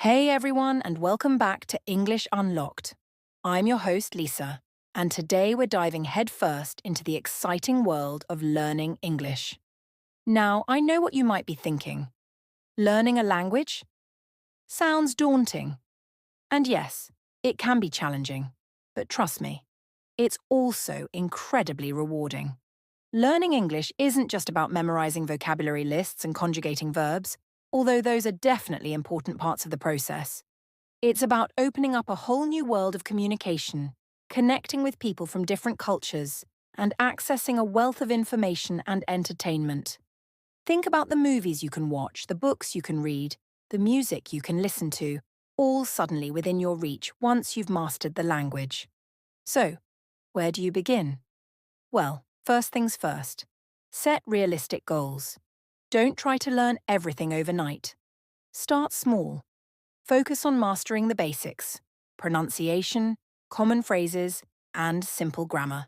Hey everyone, and welcome back to English Unlocked. I'm your host, Lisa, and today we're diving headfirst into the exciting world of learning English. Now, I know what you might be thinking. Learning a language? Sounds daunting. And yes, it can be challenging. But trust me, it's also incredibly rewarding. Learning English isn't just about memorizing vocabulary lists and conjugating verbs, although those are definitely important parts of the process. It's about opening up a whole new world of communication, connecting with people from different cultures, and accessing a wealth of information and entertainment. Think about the movies you can watch, the books you can read, the music you can listen to, all suddenly within your reach once you've mastered the language. So, where do you begin? Well, first things first. Set realistic goals. Don't try to learn everything overnight. Start small. Focus on mastering the basics: pronunciation, common phrases, and simple grammar.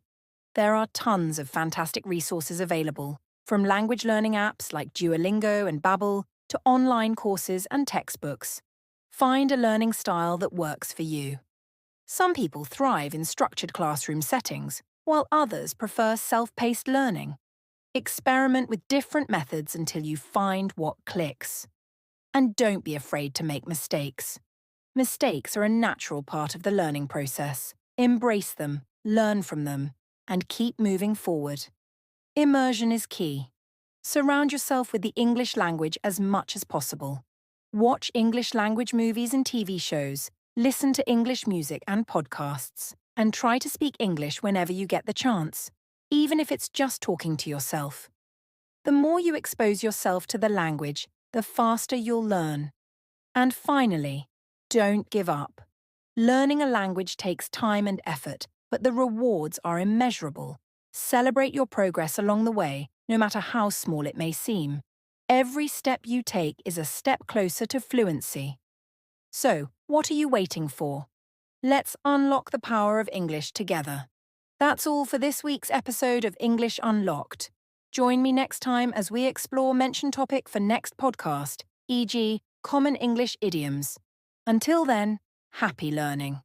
There are tons of fantastic resources available, from language learning apps like Duolingo and Babbel to online courses and textbooks. Find a learning style that works for you. Some people thrive in structured classroom settings, while others prefer self-paced learning. Experiment with different methods until you find what clicks. And don't be afraid to make mistakes. Mistakes are a natural part of the learning process. Embrace them, learn from them, and keep moving forward. Immersion is key. Surround yourself with the English language as much as possible. Watch English language movies and TV shows, listen to English music and podcasts, and try to speak English whenever you get the chance, even if it's just talking to yourself. The more you expose yourself to the language, the faster you'll learn. And finally, don't give up. Learning a language takes time and effort, but the rewards are immeasurable. Celebrate your progress along the way, no matter how small it may seem. Every step you take is a step closer to fluency. So, what are you waiting for? Let's unlock the power of English together. That's all for this week's episode of English Unlocked. Join me next time as we explore mentioned topic for next podcast, e.g., common English idioms. Until then, happy learning.